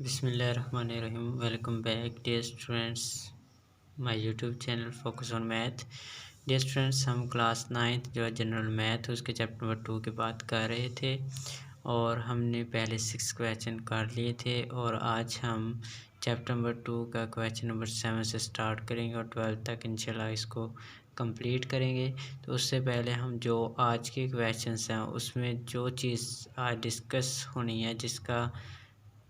बिस्मिल्लाहिर्रहमानिर्रहीम। Welcome back dear students, my YouTube channel focus on math. Dear students, हम class 9th जो है general math उसके chapter number 2 की बात कर रहे थे और हमने पहले 6 क्वेश्चन कर लिए थे और आज हम चैप्टर नंबर 2 का क्वेश्चन नंबर 7 से स्टार्ट करेंगे और 12 तक इंशाल्लाह इसको कंप्लीट करेंगे। तो उससे पहले हम जो आज के क्वेश्चंस हैं उसमें जो चीज़ आज डिस्कस होनी है, जिसका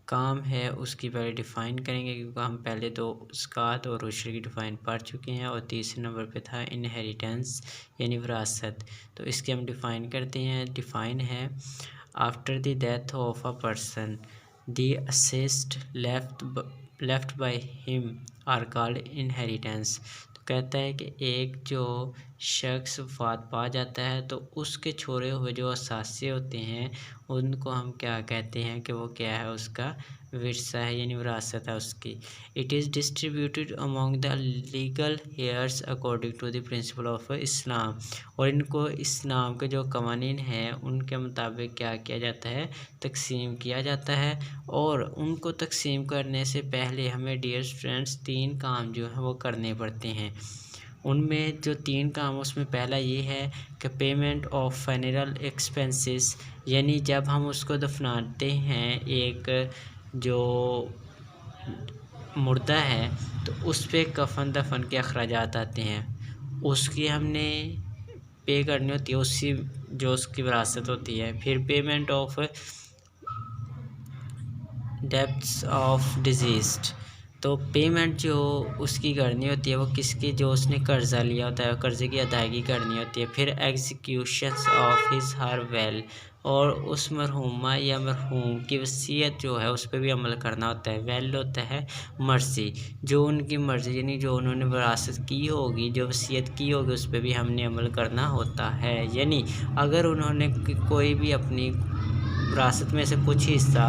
काम है, उसकी पहले डिफ़ाइन करेंगे, क्योंकि हम पहले तो ज़कात और उशर की डिफ़ाइन पढ़ चुके हैं और तीसरे नंबर पे था इनहेरिटेंस यानी विरासत। तो इसके हम डिफ़ाइन करते हैं। डिफ़ाइन है, after the death of a person the asset left by him are called inheritance. तो कहता है कि एक जो शख्स वफ़ात पा जाता है तो उसके छोड़े हुए जो असासे होते हैं उनको हम क्या कहते हैं कि वो क्या है, उसका विरसा है यानी विरासत है उसकी। It is distributed among the legal heirs according to the principle of Islam. और इनको इस्लाम के जो कवानीन हैं उनके मुताबिक क्या किया जाता है, तकसीम किया जाता है। और उनको तकसीम करने से पहले हमें डियर स्टूडेंट्स 3 काम जो हैं वो करने पड़ते हैं। उनमें जो 3 काम, उसमें पहला ये है कि पेमेंट ऑफ फनरल एक्सपेंसेस, यानी जब हम उसको दफनाते हैं, एक जो मुर्दा है तो उस पे कफन दफन के अखराजात आते हैं, उसकी हमने पे करनी होती है, उसकी जो उसकी विरासत होती है। फिर पेमेंट ऑफ डेब्ट्स ऑफ डिजीज़्ड, तो पेमेंट जो उसकी करनी होती है वो किसकी, जो उसने कर्ज़ा लिया होता है, कर्ज़े की अदायगी करनी होती है। फिर executions of his her well, और उस मरहुमा या मरहूम की वसीयत जो है उस पर भी अमल करना होता है। वेल होता है मर्ज़ी, जो उनकी मर्ज़ी यानी जो उन्होंने विरासत की होगी, जो वसीयत की होगी, उस पर भी हमने अमल करना होता है। यानी अगर उन्होंने कोई भी अपनी विरासत में से कुछ हिस्सा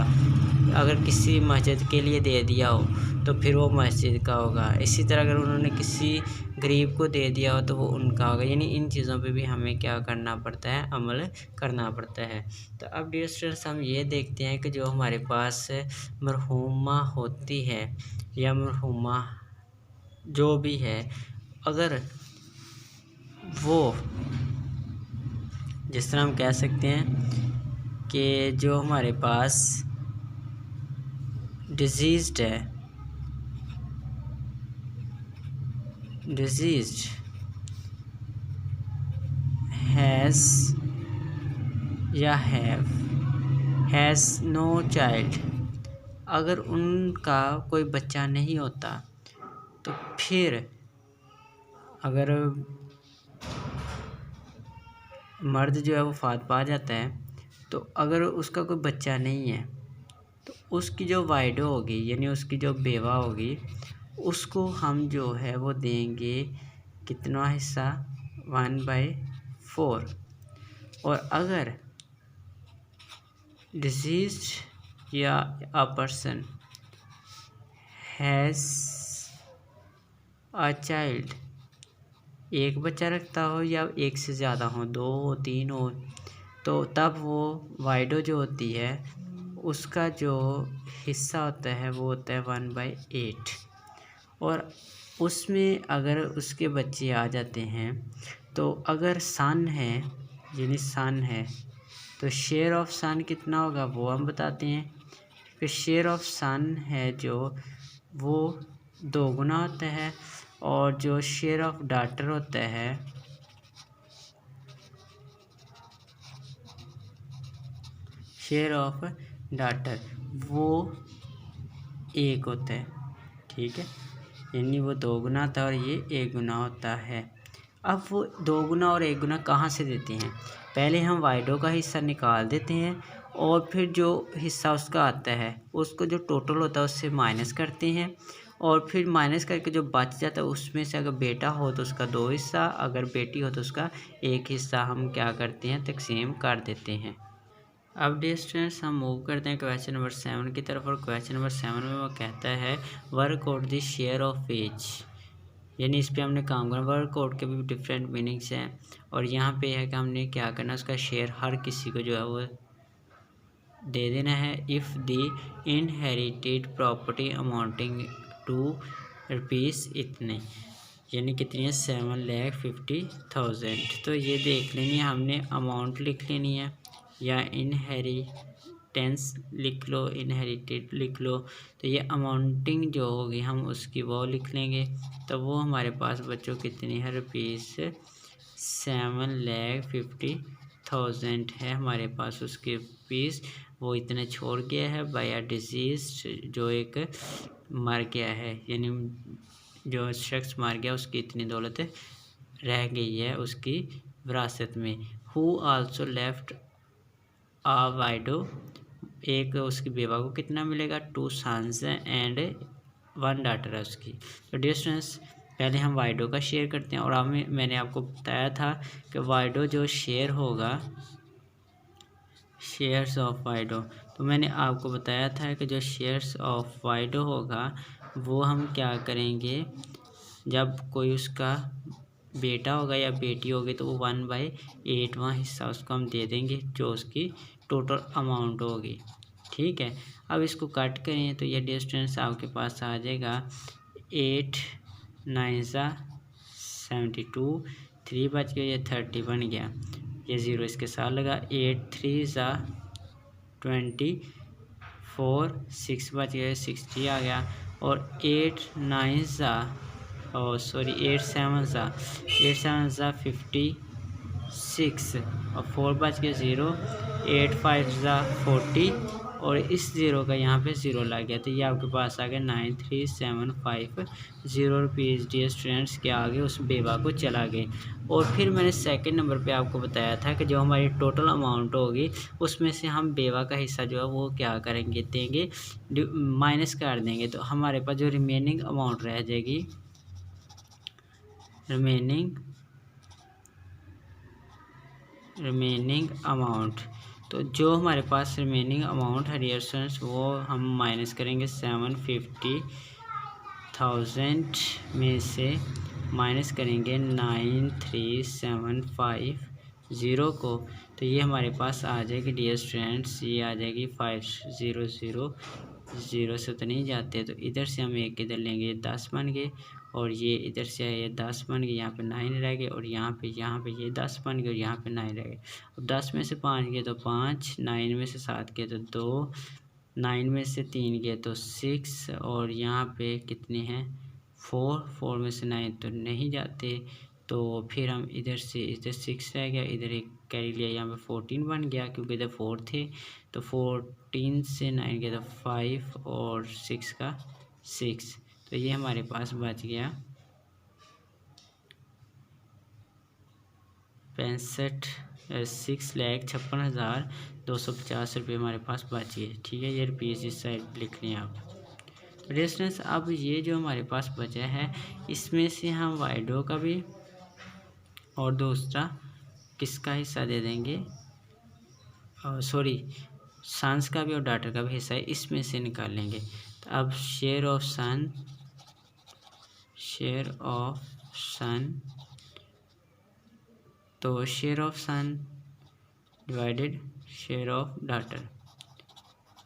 अगर किसी मस्जिद के लिए दे दिया हो तो फिर वो मस्जिद का होगा। इसी तरह अगर उन्होंने किसी गरीब को दे दिया हो तो वो उनका होगा। यानी इन चीज़ों पे भी हमें क्या करना पड़ता है, अमल करना पड़ता है। तो अब डियर स्टूडेंट्स, हम ये देखते हैं कि जो हमारे पास मरहुमा होती है या मरहुमा जो भी है, अगर वो, जिस तरह हम कह सकते हैं कि जो हमारे पास डिजीज़्ड है, डिजीज़्ड हैज़ या हैज़ नो चाइल्ड, अगर उनका कोई बच्चा नहीं होता तो फिर अगर मर्द जो है वो वफ़ात पा जाता है तो अगर उसका कोई बच्चा नहीं है तो उसकी जो वाइडो होगी यानी उसकी जो बेवा होगी उसको हम जो है वो देंगे कितना हिस्सा, 1/4। और अगर डिजीज़्ड या a person has a child, एक बच्चा रखता हो या एक से ज़्यादा हो, 2 हो, 3 हो, तो तब वो वाइडो जो होती है उसका जो हिस्सा होता है वो होता है 1/8। और उसमें अगर उसके बच्चे आ जाते हैं तो अगर सन है यानी सन है तो शेयर ऑफ सन कितना होगा वो हम बताते हैं। फिर शेयर ऑफ सन है जो वो 2 गुना होता है, और जो शेयर ऑफ डॉटर होता है शेयर ऑफ डॉटर वो 1 होता है, ठीक है। यानी वो 2 गुना था और ये 1 गुना होता है। अब वो 2 गुना और 1 गुना कहाँ से देते हैं, पहले हम वाइडो का हिस्सा निकाल देते हैं और फिर जो हिस्सा उसका आता है उसको जो टोटल होता है उससे माइनस करते हैं, और फिर माइनस करके जो बच जाता है उसमें से अगर बेटा हो तो उसका 2 हिस्सा, अगर बेटी हो तो उसका 1 हिस्सा हम क्या करते हैं, तकसीम कर देते हैं। अब डियर स्टूडेंट्स, हम मूव करते हैं क्वेश्चन नंबर 7 की तरफ। और क्वेश्चन नंबर 7 में वो कहता है work out the share of each, यानी इस पे हमने काम करना। वर्क आउट के भी डिफरेंट मीनिंग्स हैं और यहाँ पे है कि हमने क्या करना, उसका शेयर हर किसी को जो है वो दे देना है। If the inherited property amounting to rupees इतने, यानी कितनी है 7,50,000। तो ये देख लेनी है हमने, अमाउंट लिख लेनी है या इनहेरिटेंस लिख लो, इनहेरिटेड लिख लो। तो ये अमाउंटिंग जो होगी हम उसकी वो लिख लेंगे। तो वो हमारे पास बच्चों कितनी है, ₹7,50,000 है हमारे पास उसके रुपीज़। वो इतने छोड़ गया है बाय अ डिजीज, जो एक मर गया है, यानी जो शख्स मार गया उसकी इतनी दौलत रह गई है उसकी विरासत में। हु आल्सो लेफ्ट आ वाइडो, एक उसकी बेवा को कितना मिलेगा, 2 सन्स एंड 1 डॉटर है उसकी। तो डियर स्टूडेंट्स, पहले हम वाइडो का शेयर करते हैं। और अब मैंने आपको बताया था कि वाइडो जो शेयर होगा, शेयर्स ऑफ वाइडो, तो मैंने आपको बताया था कि जो शेयर्स ऑफ वाइडो होगा वो हम क्या करेंगे, जब कोई उसका बेटा होगा या बेटी होगी तो वो 1/8वां हिस्सा उसको हम दे देंगे, जो उसकी टोटल अमाउंट होगी। ठीक है, अब इसको कट करें तो ये डियर स्टूडेंट्स आपके पास आ जाएगा 8 9 72, 3 बच गया, ये 30 बन गया, ये 0 इसके साथ लगा, 8 3 24, 6 बच गया, 60 आ गया, और 8 9 8 7 56, और 4 बच गया 0, 8 5 40, और इस 0 का यहाँ पे 0 लग गया, तो ये आपके पास आ गया 9375 रुपीज़। डियर स्टूडेंट्स के आगे उस बेवा को चला गए। और फिर मैंने सेकंड नंबर पे आपको बताया था कि जो हमारी टोटल अमाउंट होगी उसमें से हम बेवा का हिस्सा जो है वो क्या करेंगे, देंगे, माइनस कर देंगे। तो हमारे पास जो रिमेनिंग अमाउंट रह जाएगी, रिमेनिंग अमाउंट, तो जो हमारे पास रिमेनिंग अमाउंट है डियर स्टूडेंट्स वो हम माइनस करेंगे 750,000 में से माइनस करेंगे 9375 को। तो ये हमारे पास आ जाएगी डियर स्टूडेंट्स, ये आ जाएगी 500 से तो नहीं जाते, तो इधर से हम एक इधर लेंगे, 10 बन गए, और ये इधर से ये 10 बन गए, यहाँ पे 9 रह गए, और यहाँ पे ये 10 बन गए और यहाँ पे 9 रह गए। अब 10 में से 5 गए तो 5, 9 में से 7 गए तो 2, 9 में से 3 गए तो 6, और यहाँ पे कितने हैं 4 में से 9 तो नहीं जाते, तो फिर हम इधर से इधर 6 रह गया, इधर एक कैरी लिया, यहाँ पे 14 बन गया क्योंकि इधर 4 थे, तो 14 से 9 गया तो 5, और 6 का 6, तो ये हमारे पास बच गया 6,56,250 रुपये हमारे पास बच गए। ठीक है, ये रुपीज़ इस साइड लिख लें आप। तो डिस्टेंस, अब ये जो हमारे पास बचा है इसमें से हम वाइडो का भी और दूसरा किसका हिस्सा दे देंगे, सॉरी सन्स का भी और डॉटर का भी हिस्सा है, इसमें से निकालेंगे। तो अब शेयर ऑफ सन तो share of son divided share of daughter,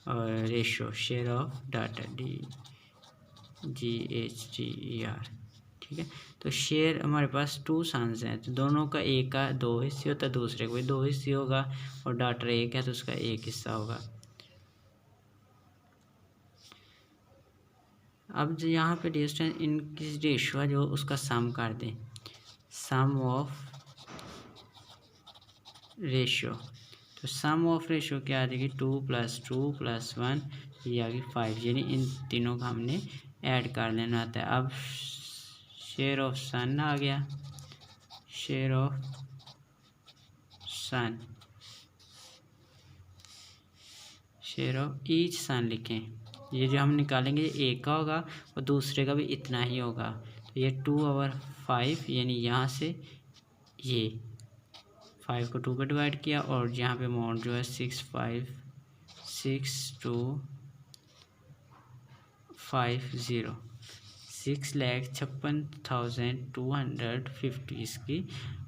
और ratio share of daughter DGHTER। ठीक है, तो शेयर हमारे पास 2 सन्स हैं, तो दोनों का एक का 2 हिस्से होता है, दूसरे को भी 2 हिस्से होगा, और डॉटर एक है तो उसका 1 हिस्सा होगा। अब जो यहाँ पे डिस्टेंस इनकी रेशो है जो उसका सम कर दें, सम ऑफ रेशो, तो सम ऑफ रेशो क्या आ जाएगी 2 + 2 + 1, ये आ गई 5, यानी इन तीनों का हमने ऐड कर लेना आता है। अब शेयर ऑफ सन आ गया, share of son, share of each son लिखें, ये जो हम निकालेंगे एक का होगा और दूसरे का भी इतना ही होगा, तो ये 2/5, यानी यहाँ से ये 5 को 2 पे डिवाइड किया, और यहाँ पे अमाउंट जो है 6,56,250, 6,56,250 इसकी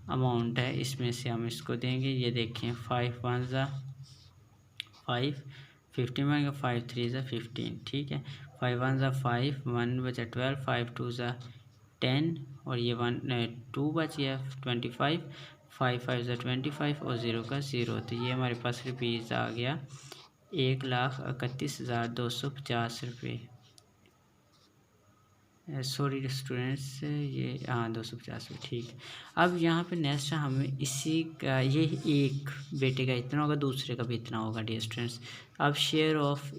अमाउंट है, इसमें से हम इसको देंगे। ये देखें 5 1 ज़ा 5, 15 बन गया, 5 3 ज़ा 15, ठीक है। 5 1 ज़ा 5, 1 बचा 12, 5 2 ज़ा 10 और ये 2 बच गया 25, 5 5 ज़ा 25 और 0 का 0। तो ये हमारे पास रुपीज़ आ गया 1,31,250 रुपये। सॉरी स्टूडेंट्स, ये 250 रुपये, ठीक है। अब यहाँ पे नेक्स्ट हमें इसी का ये एक बेटे का इतना होगा, दूसरे का भी इतना होगा डियर स्टूडेंट्स। अब शेयर ऑफ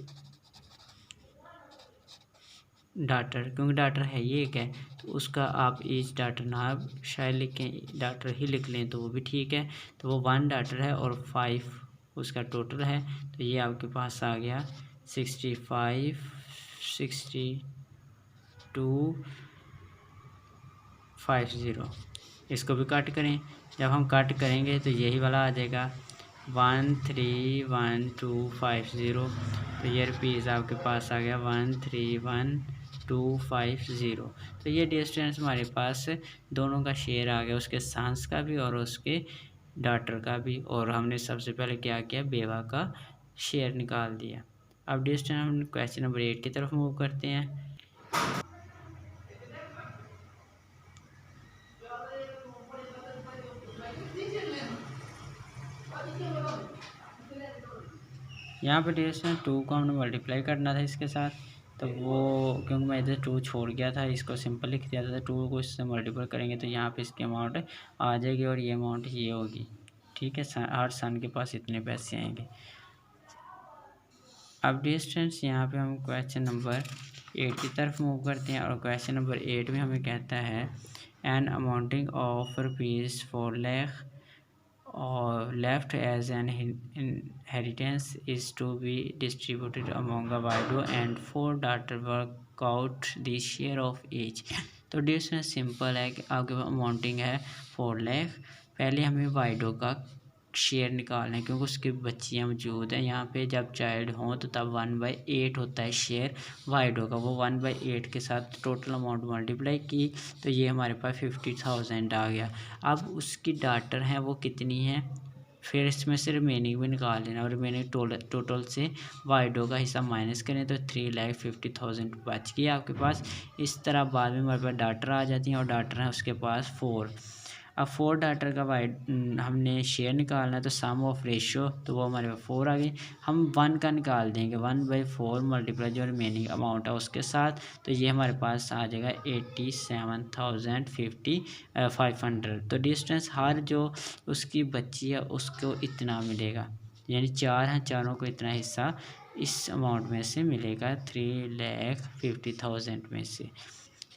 डाटर, क्योंकि डाटर है ये एक है तो उसका आप ईच डाटर ना शायद लिखें, डाटर ही लिख लें तो वो भी ठीक है। तो वो 1 डाटर है और 5 उसका टोटल है। तो ये आपके पास आ गया 65 6250। इसको भी कट करें, जब हम कट करेंगे तो यही वाला आ जाएगा 131250। तो ये रुपीज़ आपके पास आ गया 131250। तो ये डियर स्टूडेंट्स हमारे पास दोनों का शेयर आ गया, उसके सन्स का भी और उसके डॉटर का भी। और हमने सबसे पहले क्या किया, बेवा का शेयर निकाल दिया। अब डियर स्टूडेंट हम क्वेश्चन नंबर 8 की तरफ मूव करते हैं। यहाँ पे डियर स्टूडेंट 2 को हमने मल्टीप्लाई करना था इसके साथ, तो वो क्योंकि मैं इधर 2 छोड़ गया था, इसको सिंपल लिख दिया था। 2 को इससे मल्टीप्लाई करेंगे तो यहाँ पे इसकी अमाउंट आ जाएगी और ये अमाउंट ये होगी, ठीक है। हर सन के पास इतने पैसे आएंगे। अब डियर स्टूडेंट्स यहाँ पे हम क्वेश्चन नंबर 8 की तरफ मूव करते हैं और क्वेश्चन नंबर 8 में हमें कहता है an amounting of ₹4 lakh or left as an inheritance is to be distributed among a widow and 4 daughters. Work out the share of each। तो डिस्टेंस सिंपल है कि आपके पास अमाउंटिंग है 4 लाख। पहले हमें वाइडो का शेयर निकालना है क्योंकि उसकी बच्चियां मौजूद हैं यहाँ पे। जब चाइल्ड हों तो तब 1/8 होता है शेयर वाइडो का। वो 1/8 के साथ टोटल अमाउंट मल्टीप्लाई की तो ये हमारे पास 50,000 आ गया। अब उसकी डाटर हैं वो कितनी है, फिर इसमें से रिमेनिंग भी निकाल लेना और रिमेनिंग टोटल से वाइडो का हिस्सा माइनस करें तो 3,50,000 बच गया आपके पास। इस तरह बाद में हमारे पास डाटर आ जाती हैं और डाटर हैं उसके पास 4। अब 4 डाटर का हमने शेयर निकालना है तो सम ऑफ रेशियो, तो वो हमारे पास 4 आ गई। हम 1 का निकाल देंगे, 1/4 मल्टीप्लाई जो रिमेनिंग अमाउंट है उसके साथ, तो ये हमारे पास आ जाएगा 87,500। तो डिस्टेंस हर जो उसकी बच्ची है उसको इतना मिलेगा, यानी 4 हैं, चारों को इतना हिस्सा इस अमाउंट में से मिलेगा 3,50,000 में से,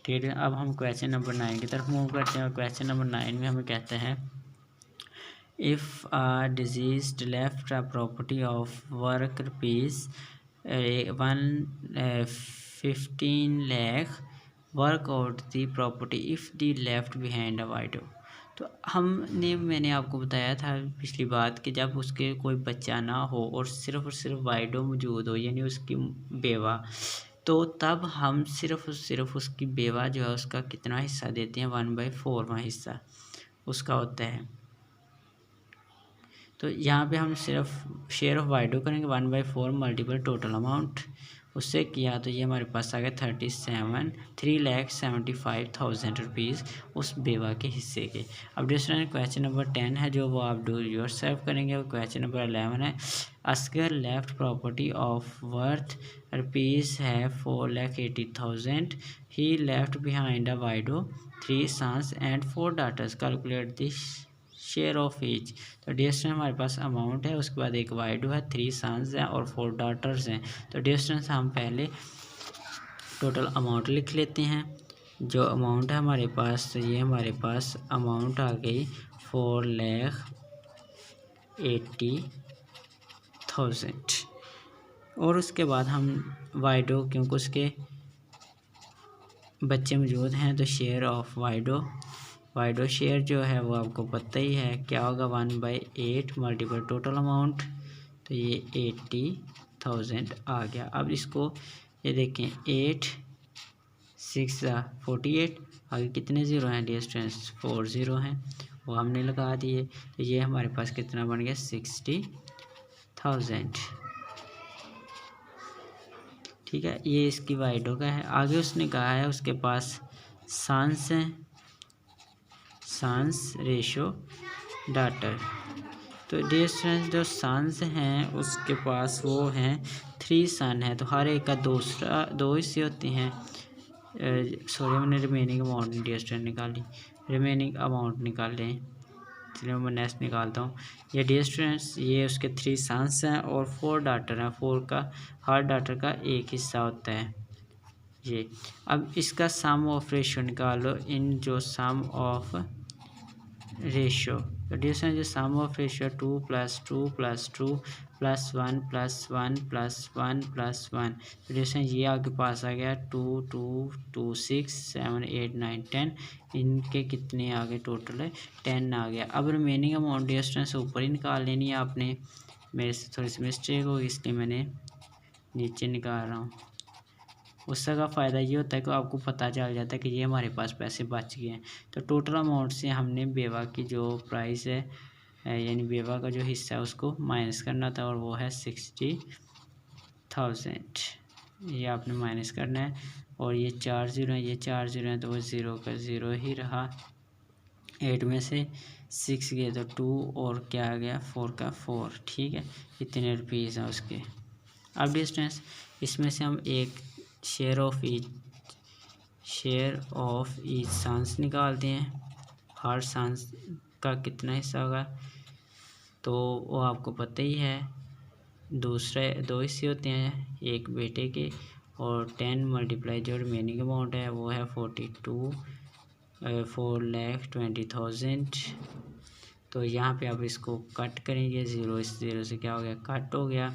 ठीक है। अब हम क्वेश्चन नंबर 9 की तरफ मूव करते हैं और क्वेश्चन नंबर 9 में हमें कहते हैं if a deceased left a property of work ₹115 lakh, work out the property if the left behind a widow. तो मैंने आपको बताया था पिछली बात कि जब उसके कोई बच्चा ना हो और सिर्फ वाइडो मौजूद हो यानी उसकी बेवा, तो तब हम सिर्फ उसकी बेवा जो है उसका कितना हिस्सा देते हैं, 1/4वां हिस्सा उसका होता है। तो यहाँ पे हम सिर्फ शेयर ऑफ वाइडो करेंगे 1/4 मल्टीपल टोटल अमाउंट, उससे किया तो ये हमारे पास आ गया 3,75,000 रुपीज़ उस बेवा के हिस्से के। अब डिस्टेंस क्वेश्चन नंबर 10 है जो वो आप डू योर सेल्फ करेंगे। और क्वेश्चन नंबर 11 है Askar left property of worth rupees है 4,80,000। He left behind a widow 3 sons and 4 daughters। Calculate this share of each. तो डिस्टेंस हमारे पास अमाउंट है, उसके बाद एक वाइडो है, 3 सन्स हैं और 4 daughters हैं। तो डिस्टेंस हम पहले टोटल अमाउंट लिख लेते हैं। जो अमाउंट है हमारे पास, तो ये हमारे पास अमाउंट आ गई 4,80,000। और उसके बाद हम वाइडो, क्योंकि उसके बच्चे मौजूद हैं तो शेयर ऑफ वाइडो शेयर जो है वो आपको पता ही है क्या होगा, 1/8 मल्टीपल टोटल अमाउंट, तो ये 80,000 आ गया। अब इसको ये देखें 8 6 48, आगे कितने ज़ीरो हैं डियर स्टूडेंट्स, 4 ज़ीरो हैं, वो हमने लगा दिए। तो ये हमारे पास कितना बन गया 60,000। ठीक है, ये इसकी वाइडो का है। आगे उसने कहा है उसके पास सन्स है, सन्स रेशो डाटर। तो डियर स्टूडेंट्स जो सन्स हैं उसके पास वो हैं 3 सन है, तो हर एक का 2 हिस्से होते हैं। सॉरी मैंने रिमेनिंग अमाउंट डियर स्टूडेंट निकाली, रिमेनिंग अमाउंट निकाल लें। चलिए मैं नेक्स्ट निकालता हूँ। ये डियर स्टूडेंट्स ये उसके 3 सन्स हैं और 4 डाटर हैं। 4 का हर डाटर का एक हिस्सा होता है ये। अब इसका सम ऑफ रेशियो निकालो इन जो सम ऑफ रेशियो। तो डियर स्टूडेंट जो सम ऑफ रेशियो 2 + 2 + 2 + 1 + 1 + 1 + 1। तो डियर स्टूडेंट ये आपके पास आ गया 2 2 2 6 7 8 9 10। इनके कितने आ गए टोटल है 10 आ गया। अब रिमेनिंग अमाउंट डियर स्टूडेंट से ऊपर ही निकाल लेनी है आपने। मेरे से थोड़ी सी मिस्टेक हो इसलिए मैंने नीचे निकाल रहा हूँ। उसका फ़ायदा ये होता है कि आपको पता चल जाता है कि ये हमारे पास पैसे बच गए हैं। तो टोटल अमाउंट से हमने बेवा की जो प्राइस है यानी बेवा का जो हिस्सा है उसको माइनस करना था और वो है 60,000। ये आपने माइनस करना है और ये 4 ज़ीरो है, ये 4 ज़ीरो है तो वो 0 का 0 ही रहा। 8 में से 6 गए तो 2 और क्या आ गया 4 का 4। ठीक है, इतने रुपीज़ हैं उसके। अब डिस्टेंस इसमें से हम एक शेयर ऑफ ईच सन्स निकालते हैं। हर सन्स का कितना हिस्सा होगा तो वो आपको पता ही है। दूसरे 2 हिस्से होते हैं एक बेटे के और 10 मल्टीप्लाई जो रिमेनिंग अमाउंट है वो है 4,20,000। तो यहाँ पे आप इसको कट करेंगे 0 इस 0 से क्या हो गया कट हो गया।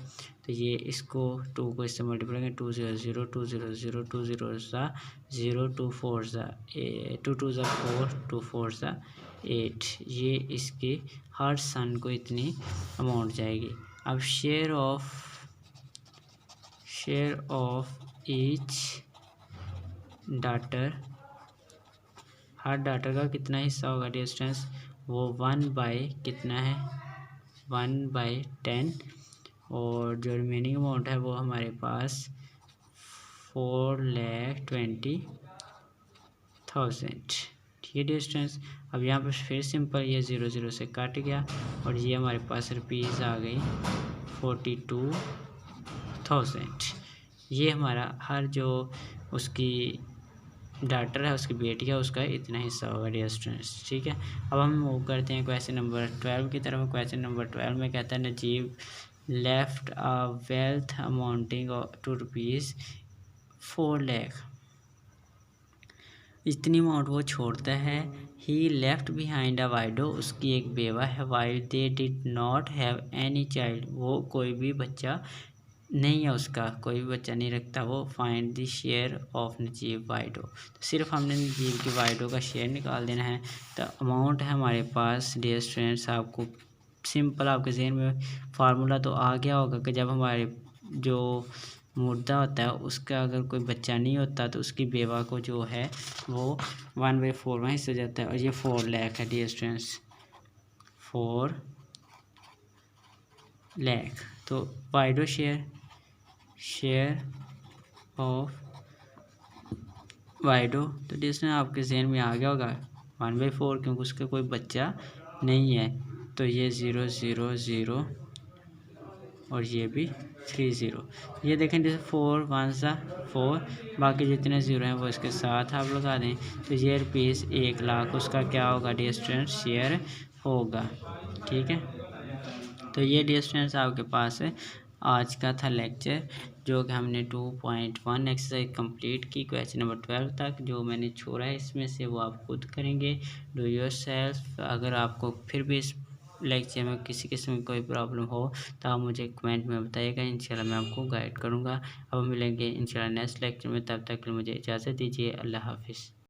तो ये इसको 2 को इससे मल्टीप्लाई करेंगे 2 0 0 2 0 0 2 0 0 2 4 2 2 4 2 4 8। ये इसके हर सन को इतनी अमाउंट जाएगी। अब share of each daughter, her daughter का कितना हिस्सा होगा डिस्टेंस वो 1 बाई कितना है 1/10 और जो रिमेनिंग अमाउंट है वो हमारे पास 4,20,000। ठीक है डिस्टेंस। अब यहाँ पर फिर सिंपल ये 0 0 से काट गया और ये हमारे पास रुपीज़ आ गई 42,000। ये हमारा हर जो उसकी डाटर है उसकी बेटी है उसका इतना हिस्सा होगा डियर स्टूडेंट्स। ठीक है, अब हम मूव करते हैं क्वेश्चन नंबर 12 की तरफ। क्वेश्चन नंबर 12 में कहता है Najeeb left a wealth amounting to ₹4 lakh. इतनी अमाउंट वो छोड़ता है। ही लेफ्ट बिहाइंड अ वाइडो, उसकी एक बेवा है। While they did not have any child, वो कोई भी बच्चा नहीं है, उसका कोई भी बच्चा नहीं रखता। वो find the share of Najeeb widow, तो सिर्फ हमने नजीब की वाइडो का शेयर निकाल देना है। तो अमाउंट है हमारे पास डियर स्टूडेंट्स, आपको सिंपल आपके जहन में फार्मूला तो आ गया होगा कि जब हमारे जो मुर्दा होता है उसका अगर कोई बच्चा नहीं होता तो उसकी बेवा को जो है वो 1/4 में हिस्सा जाता है और ये 4 लाख है डियर स्टूडेंट्स, 4 लाख। तो वाइडो शेयर ऑफ वाइडो, तो डिस्टेंस आपके जहन में आ गया होगा 1/4 क्योंकि उसका कोई बच्चा नहीं है। तो ये 0 0 0 और ये भी 3 0। ये देखें जैसे 4 1 4, बाकी जितने ज़ीरो हैं वो इसके साथ आप लगा दें। तो ये रुपीज़ 1 लाख उसका क्या होगा डियर स्टूडेंट्स शेयर होगा। ठीक है, तो ये डियर स्टूडेंट्स आपके पास है आज का था लेक्चर जो कि हमने 2.1 एक्सरसाइज कंप्लीट की क्वेश्चन नंबर 12 तक। जो मैंने छोड़ा है इसमें से वो आप खुद करेंगे डू योर सेल्फ। अगर आपको फिर भी इस लेक्चर में किसी किस्म की कोई प्रॉब्लम हो तो आप मुझे कमेंट में बताइएगा, इंशाल्लाह मैं आपको गाइड करूँगा। अब मिलेंगे इंशाल्लाह नेक्स्ट लेक्चर में, तब तक मुझे इजाज़त दीजिए। अल्लाह हाफिज़।